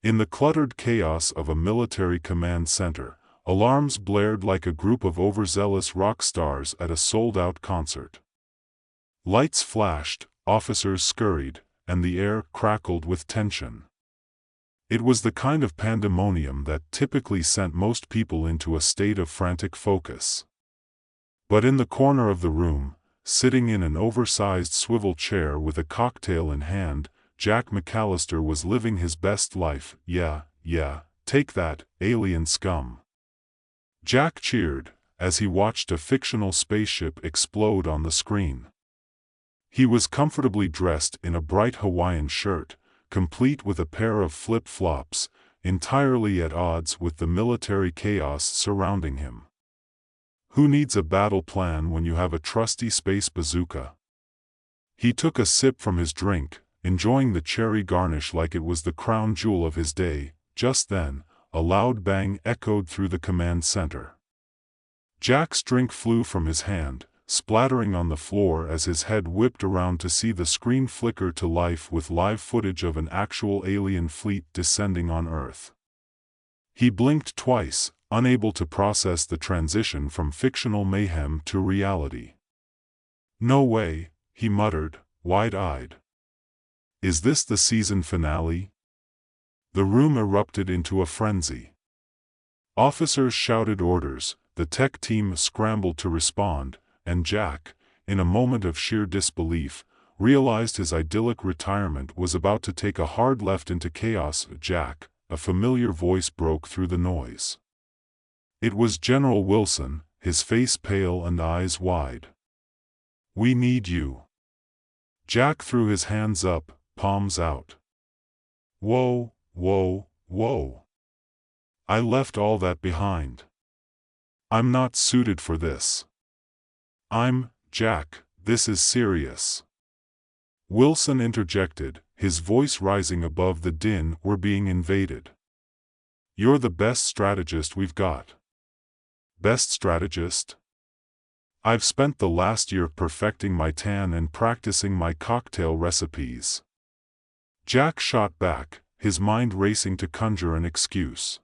In the cluttered chaos of a military command center, alarms blared like a group of overzealous rock stars at a sold-out concert. Lights flashed, officers scurried, and the air crackled with tension. It was the kind of pandemonium that typically sent most people into a state of frantic focus. But in the corner of the room, sitting in an oversized swivel chair with a cocktail in hand, Jack McAllister was living his best life. Yeah, take that, alien scum. Jack cheered, as he watched a fictional spaceship explode on the screen. He was comfortably dressed in a bright Hawaiian shirt, complete with a pair of flip-flops, entirely at odds with the military chaos surrounding him. Who needs a battle plan when you have a trusty space bazooka? He took a sip from his drink, enjoying the cherry garnish like it was the crown jewel of his day. Just then, a loud bang echoed through the command center. Jack's drink flew from his hand, splattering on the floor as his head whipped around to see the screen flicker to life with live footage of an actual alien fleet descending on Earth. He blinked twice, unable to process the transition from fictional mayhem to reality. "No way," he muttered, wide-eyed. "Is this the season finale?" The room erupted into a frenzy. Officers shouted orders, the tech team scrambled to respond, and Jack, in a moment of sheer disbelief, realized his idyllic retirement was about to take a hard left into chaos. "Jack," a familiar voice broke through the noise. It was General Wilson, his face pale and eyes wide. "We need you." Jack threw his hands up, palms out. Whoa. I left all that behind. I'm not suited for this." "Jack, this is serious." Wilson interjected, his voice rising above the din. "We're being invaded. You're the best strategist we've got." "Best strategist?" "I've spent the last year perfecting my tan and practicing my cocktail recipes." Jack shot back, his mind racing to conjure an excuse.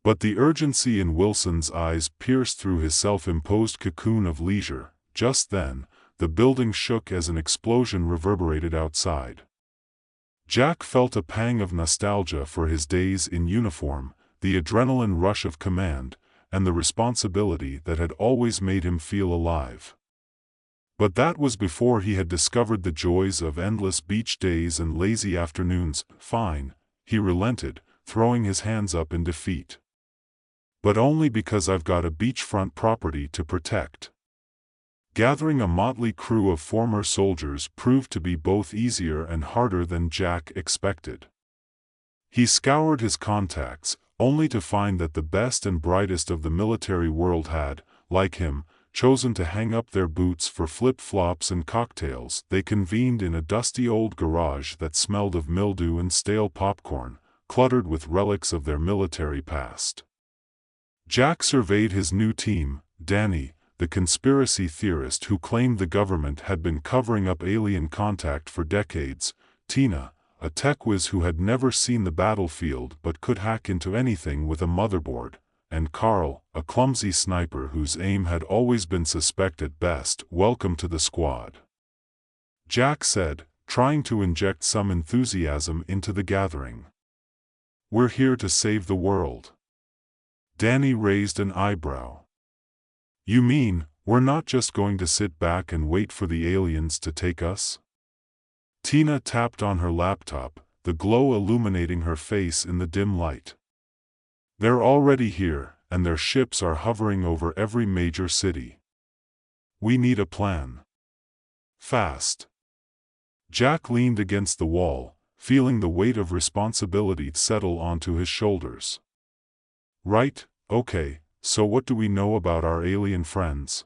But the urgency in Wilson's eyes pierced through his self-imposed cocoon of leisure. Just then, the building shook as an explosion reverberated outside. Jack felt a pang of nostalgia for his days in uniform, the adrenaline rush of command, and the responsibility that had always made him feel alive. But that was before he had discovered the joys of endless beach days and lazy afternoons. "Fine," he relented, throwing his hands up in defeat. "But only because I've got a beachfront property to protect." Gathering a motley crew of former soldiers proved to be both easier and harder than Jack expected. He scoured his contacts, only to find that the best and brightest of the military world had, like him, chosen to hang up their boots for flip-flops and cocktails. They convened in a dusty old garage that smelled of mildew and stale popcorn, cluttered with relics of their military past. Jack surveyed his new team: Danny, the conspiracy theorist who claimed the government had been covering up alien contact for decades; Tina, a tech whiz who had never seen the battlefield but could hack into anything with a motherboard; and Carl, a clumsy sniper whose aim had always been suspect at best. "Welcome to the squad," Jack said, trying to inject some enthusiasm into the gathering. "We're here to save the world." Danny raised an eyebrow. "You mean, we're not just going to sit back and wait for the aliens to take us?" Tina tapped on her laptop, the glow illuminating her face in the dim light. "They're already here, and their ships are hovering over every major city. We need a plan. Fast." Jack leaned against the wall, feeling the weight of responsibility settle onto his shoulders. "Right, okay, so what do we know about our alien friends?"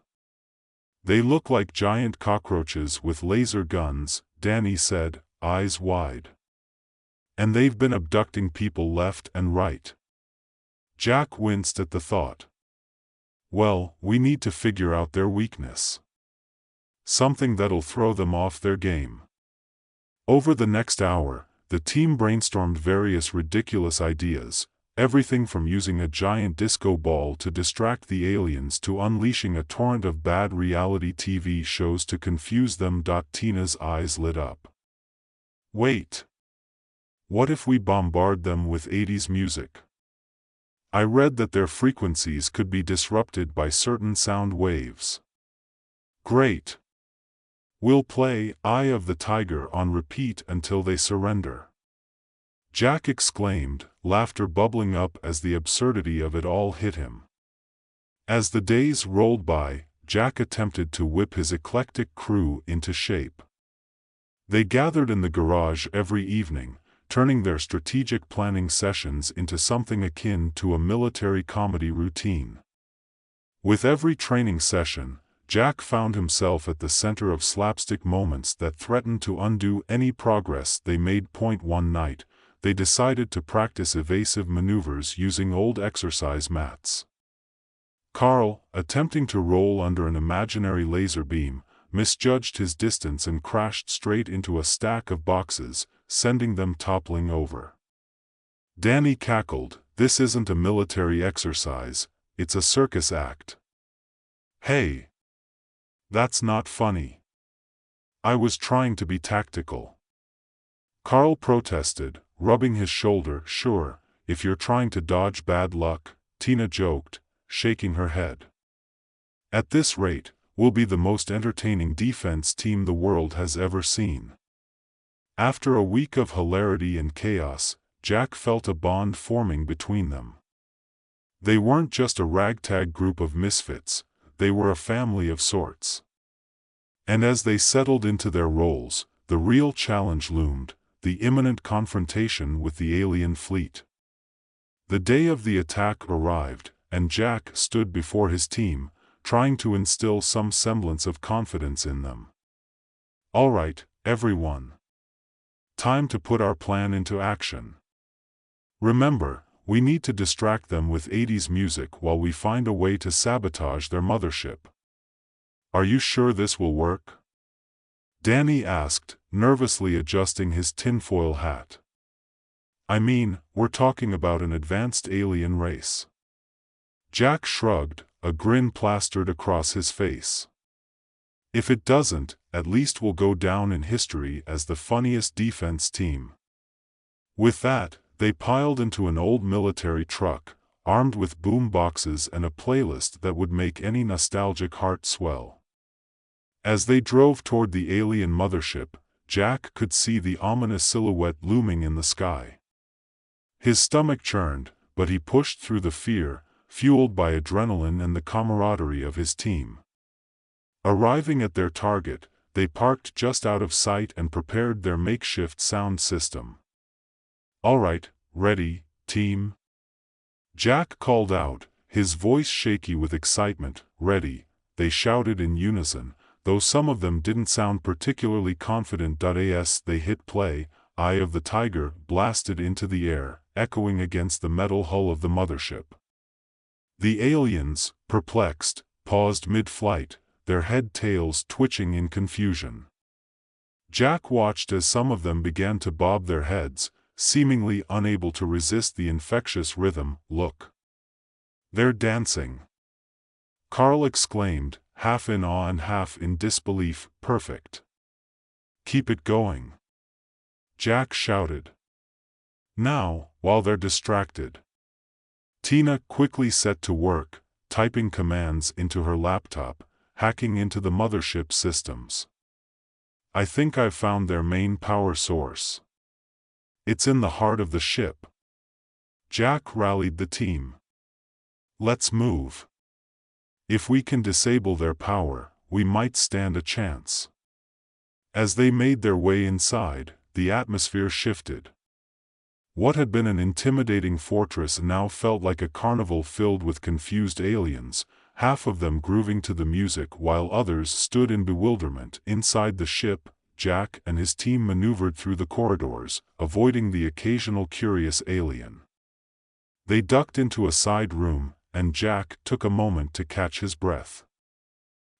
"They look like giant cockroaches with laser guns," Danny said, eyes wide. "And they've been abducting people left and right." Jack winced at the thought. "Well, we need to figure out their weakness. Something that'll throw them off their game." Over the next hour, the team brainstormed various ridiculous ideas, everything from using a giant disco ball to distract the aliens to unleashing a torrent of bad reality TV shows to confuse them. Tina's eyes lit up. Wait! What if we bombard them with 80s music? I read that their frequencies could be disrupted by certain sound waves. Great! We'll play Eye of the Tiger on repeat until they surrender. Jack exclaimed, laughter bubbling up as the absurdity of it all hit him. As the days rolled by, Jack attempted to whip his eclectic crew into shape. They gathered in the garage every evening, turning their strategic planning sessions into something akin to a military comedy routine. With every training session, Jack found himself at the center of slapstick moments that threatened to undo any progress they made. One night, they decided to practice evasive maneuvers using old exercise mats. Carl, attempting to roll under an imaginary laser beam, misjudged his distance and crashed straight into a stack of boxes, sending them toppling over. Danny cackled, "This isn't a military exercise, it's a circus act." "Hey! That's not funny. I was trying to be tactical." Carl protested, rubbing his shoulder. "Sure, if you're trying to dodge bad luck," Tina joked, shaking her head. "At this rate, we'll be the most entertaining defense team the world has ever seen." After a week of hilarity and chaos, Jack felt a bond forming between them. They weren't just a ragtag group of misfits, they were a family of sorts. And as they settled into their roles, the real challenge loomed, the imminent confrontation with the alien fleet. The day of the attack arrived, and Jack stood before his team, trying to instill some semblance of confidence in them. "All right, everyone. Time to put our plan into action. Remember, we need to distract them with 80s music while we find a way to sabotage their mothership." "Are you sure this will work?" Danny asked, nervously adjusting his tinfoil hat. "I mean, we're talking about an advanced alien race." Jack shrugged, a grin plastered across his face. "If it doesn't, at least we'll go down in history as the funniest defense team." With that, they piled into an old military truck, armed with boom boxes and a playlist that would make any nostalgic heart swell. As they drove toward the alien mothership, Jack could see the ominous silhouette looming in the sky. His stomach churned, but he pushed through the fear, fueled by adrenaline and the camaraderie of his team. Arriving at their target, they parked just out of sight and prepared their makeshift sound system. "All right, ready, team?" Jack called out, his voice shaky with excitement. "Ready," they shouted in unison, though some of them didn't sound particularly confident. As they hit play, Eye of the Tiger blasted into the air, echoing against the metal hull of the mothership. The aliens, perplexed, paused mid-flight, their head-tails twitching in confusion. Jack watched as some of them began to bob their heads, seemingly unable to resist the infectious rhythm. "Look! They're dancing!" Carl exclaimed, half in awe and half in disbelief. "Perfect! Keep it going!" Jack shouted. Now, while they're distracted, Tina quickly set to work, typing commands into her laptop, hacking into the mothership systems. "I think I've found their main power source. It's in the heart of the ship." Jack rallied the team. "Let's move. If we can disable their power, we might stand a chance." As they made their way inside, the atmosphere shifted. What had been an intimidating fortress now felt like a carnival filled with confused aliens, half of them grooving to the music while others stood in bewilderment. Inside the ship, Jack and his team maneuvered through the corridors, avoiding the occasional curious alien. They ducked into a side room, and Jack took a moment to catch his breath.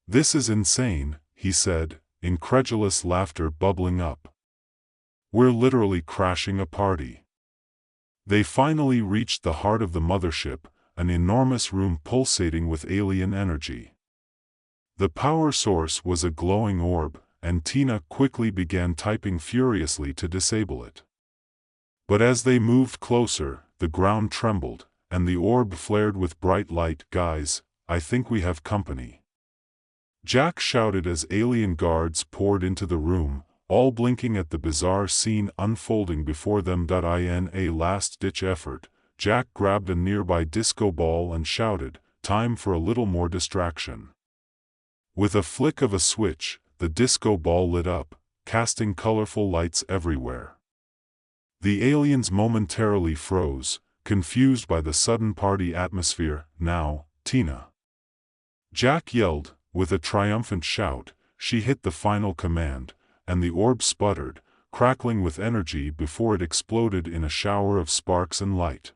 "This is insane," he said, incredulous laughter bubbling up. We're literally crashing a party. They finally reached the heart of the mothership, an enormous room pulsating with alien energy. The power source was a glowing orb, and Tina quickly began typing furiously to disable it. But as they moved closer, the ground trembled, and the orb flared with bright light. "Guys, I think we have company," Jack shouted as alien guards poured into the room, all blinking at the bizarre scene unfolding before them. In a last-ditch effort, Jack grabbed a nearby disco ball and shouted, "Time for a little more distraction." With a flick of a switch, the disco ball lit up, casting colorful lights everywhere. The aliens momentarily froze, confused by the sudden party atmosphere. "Now, Tina," Jack yelled. With a triumphant shout, she hit the final command, and the orb sputtered, crackling with energy before it exploded in a shower of sparks and light.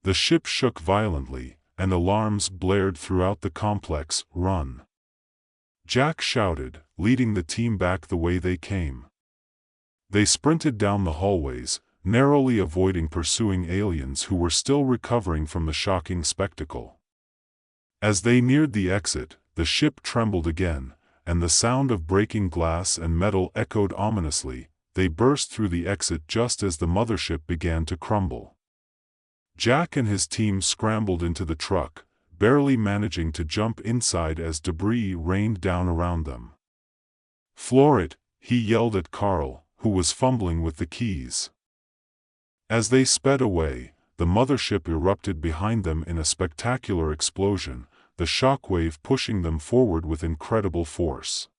The ship shook violently, and alarms blared throughout the complex. "Run!" Jack shouted, leading the team back the way they came. They sprinted down the hallways, narrowly avoiding pursuing aliens who were still recovering from the shocking spectacle. As they neared the exit, the ship trembled again, and the sound of breaking glass and metal echoed ominously. They burst through the exit just as the mothership began to crumble. Jack and his team scrambled into the truck, barely managing to jump inside as debris rained down around them. "Floor it," he yelled at Carl, who was fumbling with the keys. As they sped away, the mothership erupted behind them in a spectacular explosion, the shockwave pushing them forward with incredible force.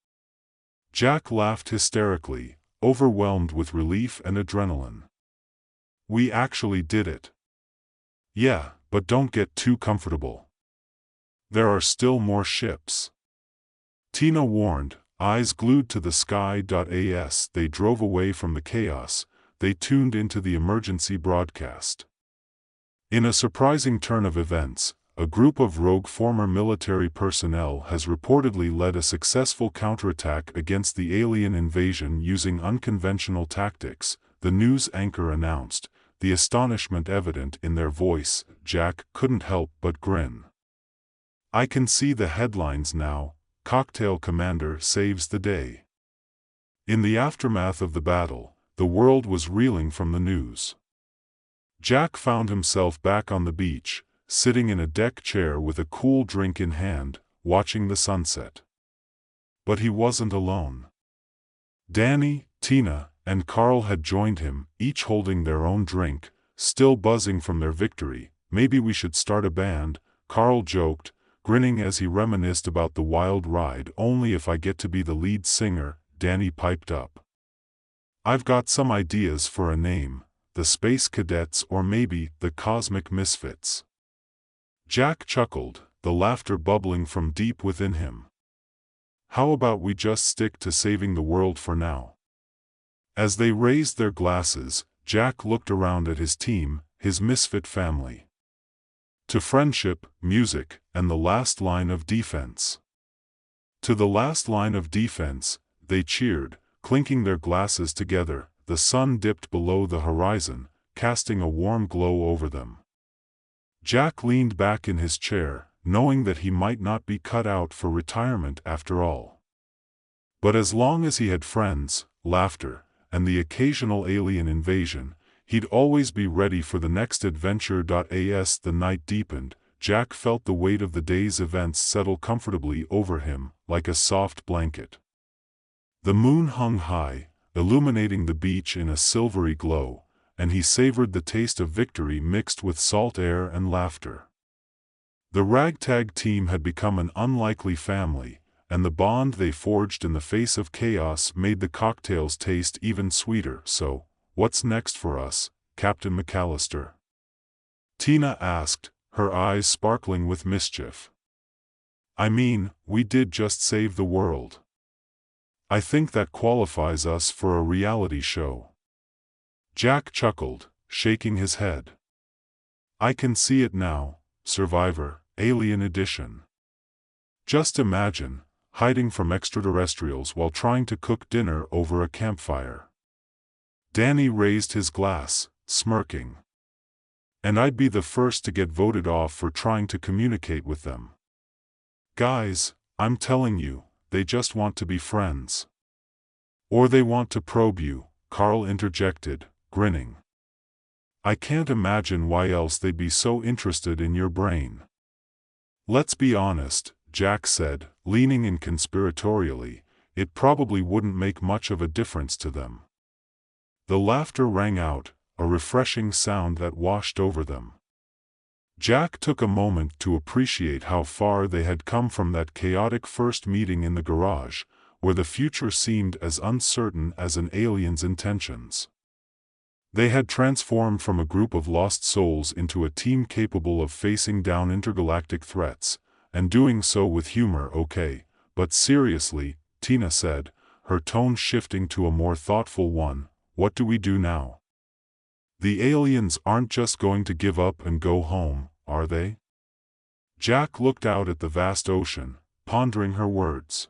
Jack laughed hysterically, overwhelmed with relief and adrenaline. "We actually did it." "Yeah, but don't get too comfortable. There are still more ships," Tina warned, eyes glued to the sky. As they drove away from the chaos, they tuned into the emergency broadcast. In a surprising turn of events, a group of rogue former military personnel has reportedly led a successful counterattack against the alien invasion using unconventional tactics, the news anchor announced, the astonishment evident in their voice. Jack couldn't help but grin. "I can see the headlines now, Cocktail Commander saves the day." In the aftermath of the battle, the world was reeling from the news. Jack found himself back on the beach, sitting in a deck chair with a cool drink in hand, watching the sunset. But he wasn't alone. Danny, Tina, and Carl had joined him, each holding their own drink, still buzzing from their victory. "Maybe we should start a band," Carl joked, grinning as he reminisced about the wild ride. "Only if I get to be the lead singer," Danny piped up. "I've got some ideas for a name, the Space Cadets or maybe the Cosmic Misfits." Jack chuckled, the laughter bubbling from deep within him. "How about we just stick to saving the world for now?" As they raised their glasses, Jack looked around at his team, his misfit family. "To friendship, music, and the last line of defense." To the last line of defense, they cheered, clinking their glasses together. The sun dipped below the horizon, casting a warm glow over them. Jack leaned back in his chair, knowing that he might not be cut out for retirement after all. But as long as he had friends, laughter, and the occasional alien invasion, he'd always be ready for the next adventure. As the night deepened, Jack felt the weight of the day's events settle comfortably over him, like a soft blanket. The moon hung high, illuminating the beach in a silvery glow, and he savored the taste of victory mixed with salt air and laughter. The ragtag team had become an unlikely family, and the bond they forged in the face of chaos made the cocktails taste even sweeter. "So, what's next for us, Captain McAllister?" Tina asked, her eyes sparkling with mischief. "I mean, we did just save the world. I think that qualifies us for a reality show." Jack chuckled, shaking his head. "I can see it now, Survivor, Alien Edition. Just imagine, hiding from extraterrestrials while trying to cook dinner over a campfire." Danny raised his glass, smirking. And I'd be the first to get voted off for trying to communicate with them. Guys, I'm telling you, they just want to be friends. Or they want to probe you, Carl interjected, grinning. I can't imagine why else they'd be so interested in your brain. Let's be honest, Jack said, leaning in conspiratorially, it probably wouldn't make much of a difference to them. The laughter rang out, a refreshing sound that washed over them. Jack took a moment to appreciate how far they had come from that chaotic first meeting in the garage, where the future seemed as uncertain as an alien's intentions. They had transformed from a group of lost souls into a team capable of facing down intergalactic threats, and doing so with humor. Okay, but seriously, Tina said, her tone shifting to a more thoughtful one, what do we do now? The aliens aren't just going to give up and go home, are they? Jack looked out at the vast ocean, pondering her words.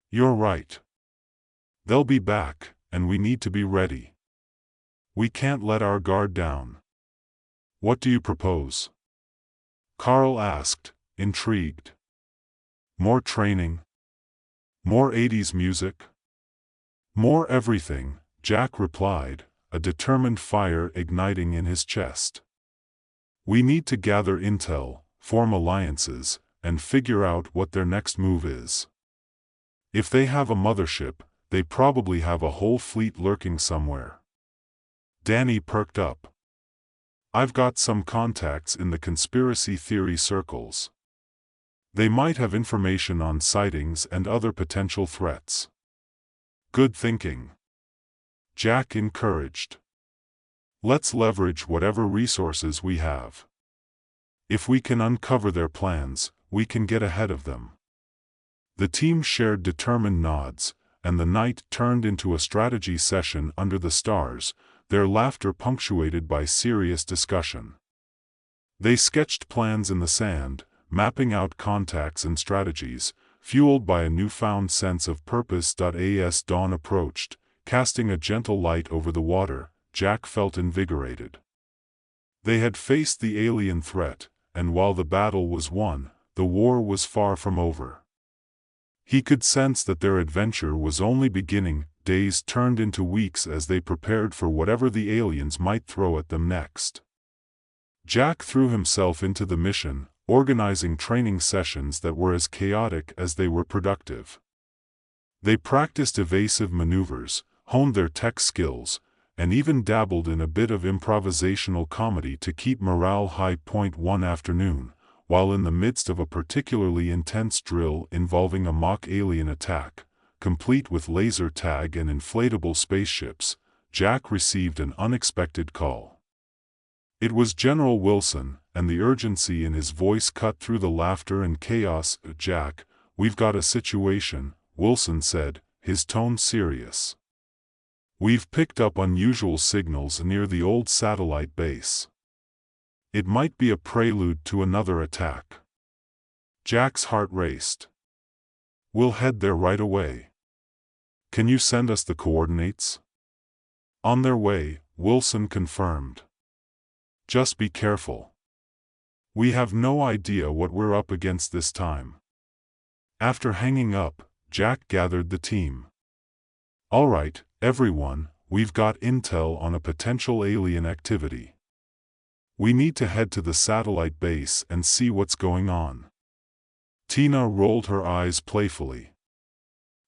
You're right. They'll be back, and we need to be ready. We can't let our guard down. What do you propose? Carl asked, intrigued. More training? More 80s music? More everything, Jack replied, a determined fire igniting in his chest. We need to gather intel, form alliances, and figure out what their next move is. If they have a mothership, they probably have a whole fleet lurking somewhere. Danny perked up. I've got some contacts in the conspiracy theory circles. They might have information on sightings and other potential threats. Good thinking. Jack encouraged. Let's leverage whatever resources we have. If we can uncover their plans, we can get ahead of them. The team shared determined nods, and the night turned into a strategy session under the stars, their laughter punctuated by serious discussion. They sketched plans in the sand, mapping out contacts and strategies, fueled by a newfound sense of purpose. As dawn approached, casting a gentle light over the water, Jack felt invigorated. They had faced the alien threat, and while the battle was won, the war was far from over. He could sense that their adventure was only beginning. Days turned into weeks as they prepared for whatever the aliens might throw at them next. Jack threw himself into the mission, organizing training sessions that were as chaotic as they were productive. They practiced evasive maneuvers, honed their tech skills, and even dabbled in a bit of improvisational comedy to keep morale high. One afternoon, while in the midst of a particularly intense drill involving a mock alien attack, complete with laser tag and inflatable spaceships, Jack received an unexpected call. It was General Wilson, and the urgency in his voice cut through the laughter and chaos. Jack, we've got a situation, Wilson said, his tone serious. We've picked up unusual signals near the old satellite base. It might be a prelude to another attack. Jack's heart raced. We'll head there right away. Can you send us the coordinates? On their way, Wilson confirmed. Just be careful. We have no idea what we're up against this time. After hanging up, Jack gathered the team. All right, everyone, we've got intel on a potential alien activity. We need to head to the satellite base and see what's going on. Tina rolled her eyes playfully.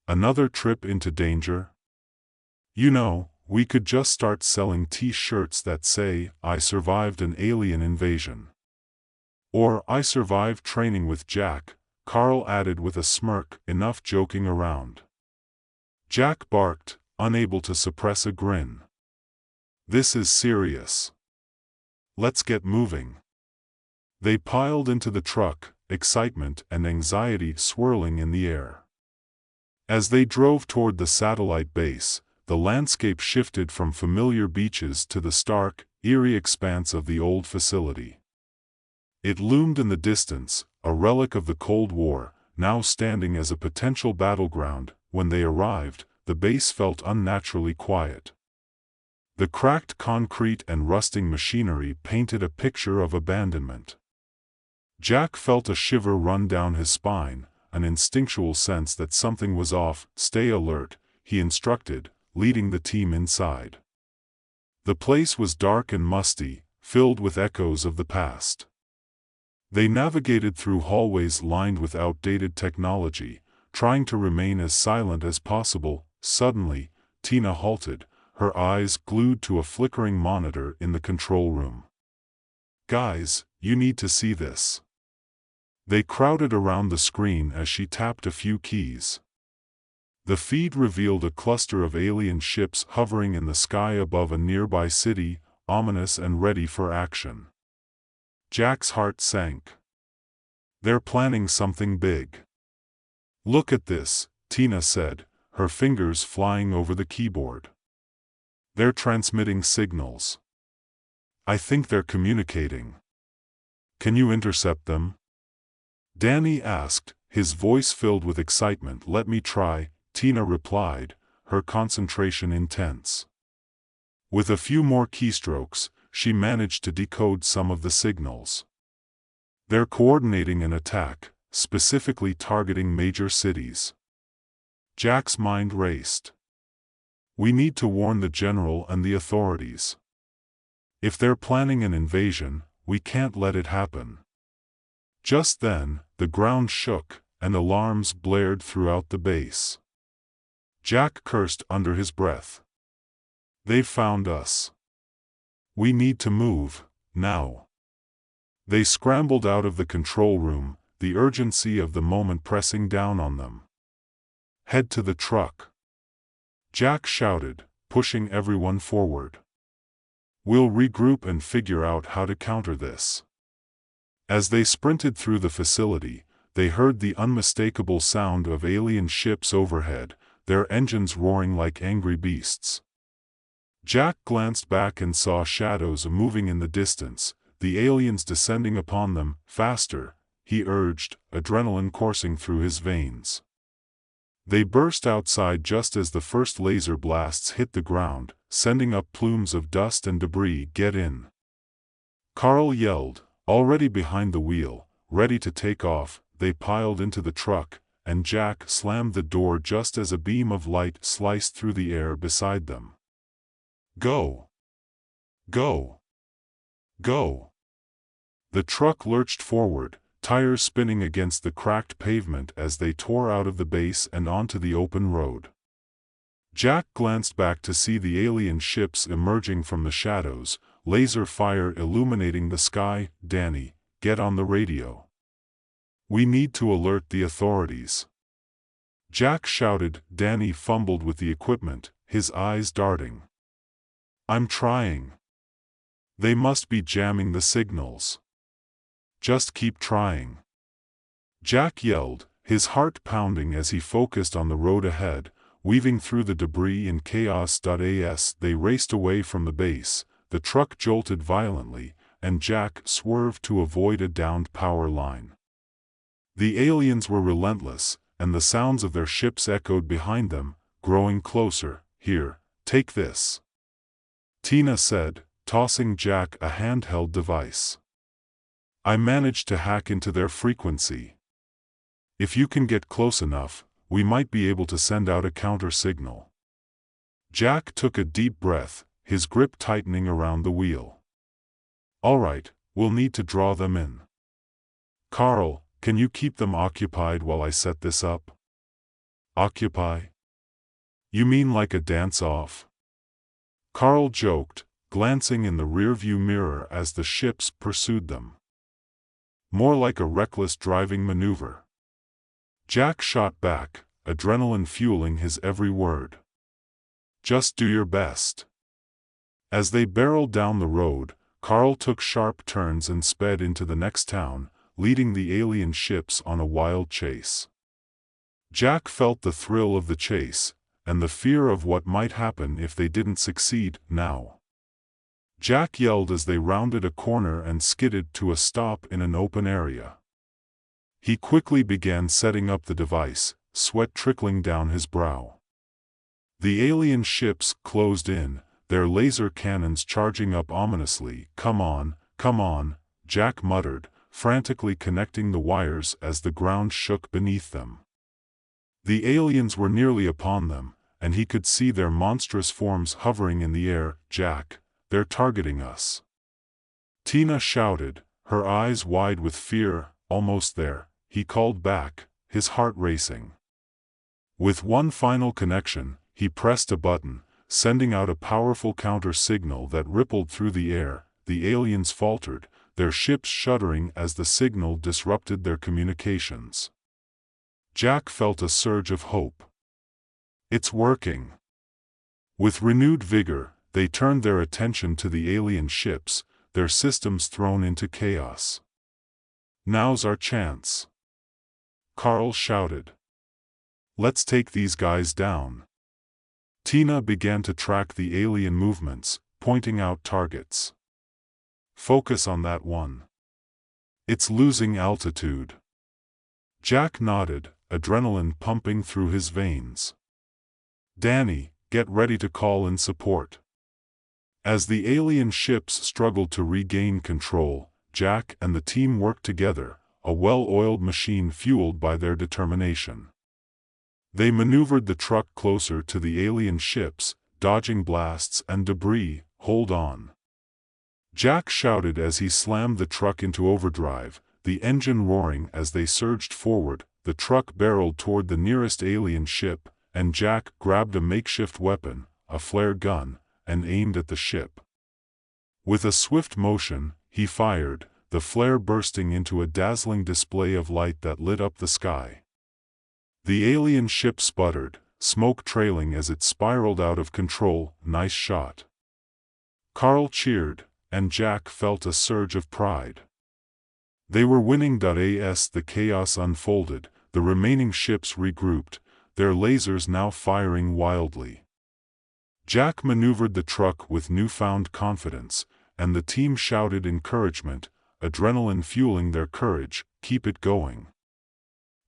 Another trip into danger? You know, we could just start selling t-shirts that say, I survived an alien invasion. Or, I survived training with Jack, Carl added with a smirk, enough joking around. Jack barked, unable to suppress a grin. This is serious. Let's get moving. They piled into the truck, excitement and anxiety swirling in the air. As they drove toward the satellite base, the landscape shifted from familiar beaches to the stark, eerie expanse of the old facility. It loomed in the distance, a relic of the Cold War, now standing as a potential battleground. When they arrived, the base felt unnaturally quiet. The cracked concrete and rusting machinery painted a picture of abandonment. Jack felt a shiver run down his spine, an instinctual sense that something was off. "Stay alert," he instructed, leading the team inside. The place was dark and musty, filled with echoes of the past. They navigated through hallways lined with outdated technology, trying to remain as silent as possible. Suddenly, Tina halted, her eyes glued to a flickering monitor in the control room. "Guys, you need to see this." They crowded around the screen as she tapped a few keys. The feed revealed a cluster of alien ships hovering in the sky above a nearby city, ominous and ready for action. Jack's heart sank. "They're planning something big." "Look at this," Tina said, her fingers flying over the keyboard. "They're transmitting signals. I think they're communicating. Can you intercept them?" Danny asked, his voice filled with excitement. "Let me try," Tina replied, her concentration intense. With a few more keystrokes, she managed to decode some of the signals. "They're coordinating an attack, specifically targeting major cities." Jack's mind raced. "We need to warn the general and the authorities. If they're planning an invasion, we can't let it happen." Just then, the ground shook, and alarms blared throughout the base. Jack cursed under his breath. "They've found us. We need to move, now." They scrambled out of the control room, the urgency of the moment pressing down on them. "Head to the truck," Jack shouted, pushing everyone forward. "We'll regroup and figure out how to counter this." As they sprinted through the facility, they heard the unmistakable sound of alien ships overhead, their engines roaring like angry beasts. Jack glanced back and saw shadows moving in the distance, the aliens descending upon them. "Faster," he urged, adrenaline coursing through his veins. They burst outside just as the first laser blasts hit the ground, sending up plumes of dust and debris. "Get in," Carl yelled, already behind the wheel, ready to take off. They piled into the truck, and Jack slammed the door just as a beam of light sliced through the air beside them. "Go! Go! Go!" The truck lurched forward, tires spinning against the cracked pavement as they tore out of the base and onto the open road. Jack glanced back to see the alien ships emerging from the shadows, laser fire illuminating the sky. "Danny, get on the radio. We need to alert the authorities." Jack shouted. Danny fumbled with the equipment, his eyes darting. "I'm trying." "They must be jamming the signals." "Just keep trying," Jack yelled, his heart pounding as he focused on the road ahead, weaving through the debris and chaos. As they raced away from the base, the truck jolted violently, and Jack swerved to avoid a downed power line. The aliens were relentless, and the sounds of their ships echoed behind them, growing closer. "Here, take this," Tina said, tossing Jack a handheld device. "I managed to hack into their frequency. If you can get close enough, we might be able to send out a counter signal." Jack took a deep breath, his grip tightening around the wheel. "All right, we'll need to draw them in. Carl, can you keep them occupied while I set this up?" "Occupy? You mean like a dance-off?" Carl joked, glancing in the rearview mirror as the ships pursued them. "More like a reckless driving maneuver." Jack shot back, adrenaline fueling his every word. "Just do your best." As they barreled down the road, Carl took sharp turns and sped into the next town, leading the alien ships on a wild chase. Jack felt the thrill of the chase, and the fear of what might happen if they didn't succeed. "Now!" Jack yelled as they rounded a corner and skidded to a stop in an open area. He quickly began setting up the device, sweat trickling down his brow. The alien ships closed in, their laser cannons charging up ominously. "Come on," Jack muttered, frantically connecting the wires as the ground shook beneath them. The aliens were nearly upon them, and he could see their monstrous forms hovering in the air. "Jack, they're targeting us!" Tina shouted, her eyes wide with fear. "Almost there," he called back, his heart racing. With one final connection, he pressed a button, sending out a powerful counter-signal that rippled through the air. The aliens faltered, their ships shuddering as the signal disrupted their communications. Jack felt a surge of hope. "It's working." With renewed vigor, they turned their attention to the alien ships, their systems thrown into chaos. "Now's our chance," Carl shouted. "Let's take these guys down." Tina began to track the alien movements, pointing out targets. "Focus on that one. It's losing altitude." Jack nodded, adrenaline pumping through his veins. "Danny, get ready to call in support." As the alien ships struggled to regain control, Jack and the team worked together, a well-oiled machine fueled by their determination. They maneuvered the truck closer to the alien ships, dodging blasts and debris. "Hold on," Jack shouted as he slammed the truck into overdrive, the engine roaring as they surged forward. The truck barreled toward the nearest alien ship, and Jack grabbed a makeshift weapon, a flare gun, and aimed at the ship. With a swift motion, he fired, the flare bursting into a dazzling display of light that lit up the sky. The alien ship sputtered, smoke trailing as it spiraled out of control. "Nice shot." Carl cheered, and Jack felt a surge of pride. They were winning. As the chaos unfolded, the remaining ships regrouped, their lasers now firing wildly. Jack maneuvered the truck with newfound confidence, and the team shouted encouragement, adrenaline fueling their courage. "Keep it going."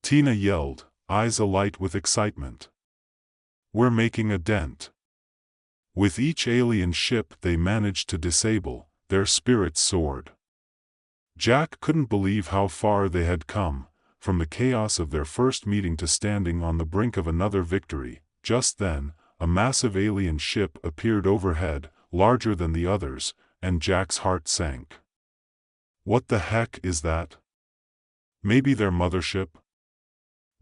Tina yelled, eyes alight with excitement. "We're making a dent." With each alien ship they managed to disable, their spirits soared. Jack couldn't believe how far they had come, from the chaos of their first meeting to standing on the brink of another victory. Just then, a massive alien ship appeared overhead, larger than the others, and Jack's heart sank. "What the heck is that? Maybe their mothership?"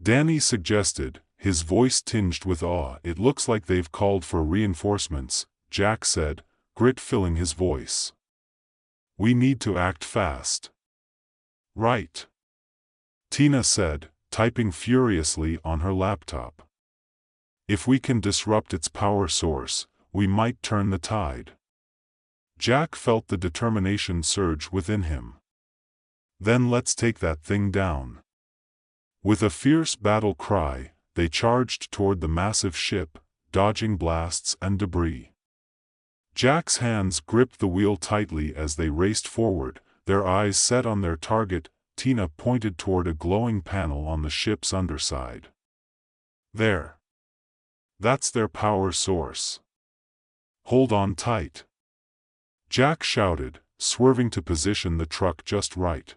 Danny suggested, his voice tinged with awe. "It looks like they've called for reinforcements," Jack said, grit filling his voice. "We need to act fast." "Right," Tina said, typing furiously on her laptop. "If we can disrupt its power source, we might turn the tide." Jack felt the determination surge within him. "Then let's take that thing down." With a fierce battle cry, they charged toward the massive ship, dodging blasts and debris. Jack's hands gripped the wheel tightly as they raced forward, their eyes set on their target. Tina pointed toward a glowing panel on the ship's underside. "There. That's their power source. Hold on tight," Jack shouted, swerving to position the truck just right.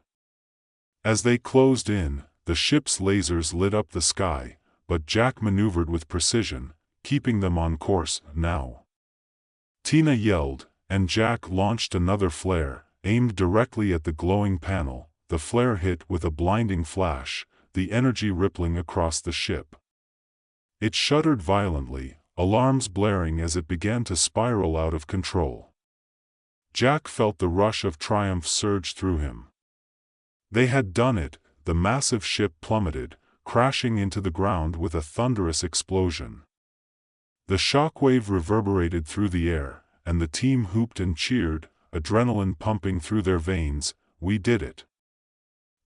As they closed in, the ship's lasers lit up the sky, but Jack maneuvered with precision, keeping them on course. "Now!" Tina yelled, and Jack launched another flare, aimed directly at the glowing panel. The flare hit with a blinding flash, the energy rippling across the ship. It shuddered violently, alarms blaring as it began to spiral out of control. Jack felt the rush of triumph surge through him. They had done it. The massive ship plummeted, crashing into the ground with a thunderous explosion. The shockwave reverberated through the air, and the team hooped and cheered, adrenaline pumping through their veins. "We did it.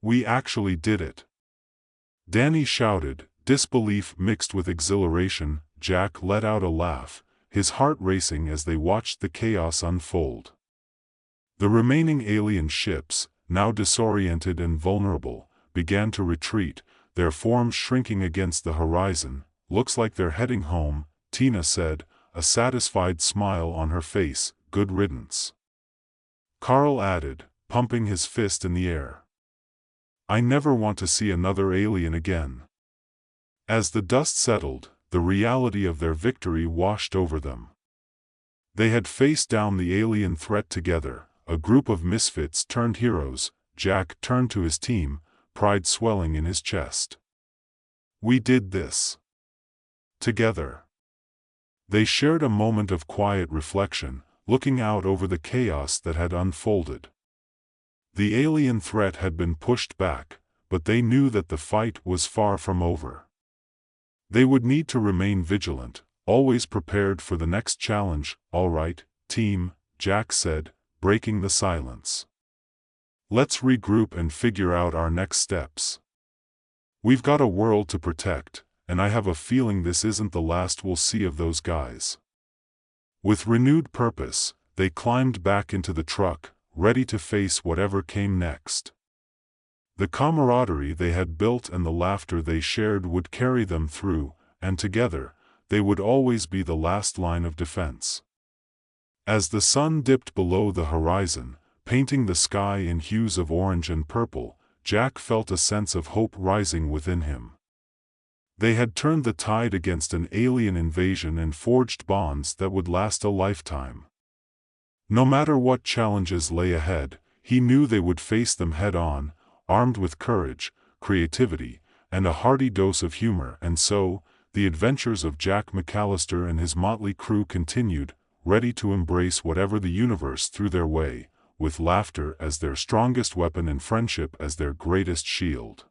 We actually did it." Danny shouted, disbelief mixed with exhilaration. Jack let out a laugh, his heart racing as they watched the chaos unfold. The remaining alien ships, now disoriented and vulnerable, began to retreat, their forms shrinking against the horizon. "Looks like they're heading home," Tina said, a satisfied smile on her face. "Good riddance," Carl added, pumping his fist in the air. "I never want to see another alien again." As the dust settled, the reality of their victory washed over them. They had faced down the alien threat together, a group of misfits turned heroes. Jack turned to his team, pride swelling in his chest. "We did this together." They shared a moment of quiet reflection, looking out over the chaos that had unfolded. The alien threat had been pushed back, but they knew that the fight was far from over. They would need to remain vigilant, always prepared for the next challenge. "All right, team," Jack said, breaking the silence. "Let's regroup and figure out our next steps. We've got a world to protect, and I have a feeling this isn't the last we'll see of those guys." With renewed purpose, they climbed back into the truck, ready to face whatever came next. The camaraderie they had built and the laughter they shared would carry them through, and together, they would always be the last line of defense. As the sun dipped below the horizon, painting the sky in hues of orange and purple, Jack felt a sense of hope rising within him. They had turned the tide against an alien invasion and forged bonds that would last a lifetime. No matter what challenges lay ahead, he knew they would face them head-on, armed with courage, creativity, and a hearty dose of humor. And so, the adventures of Jack McAllister and his motley crew continued, ready to embrace whatever the universe threw their way, with laughter as their strongest weapon and friendship as their greatest shield.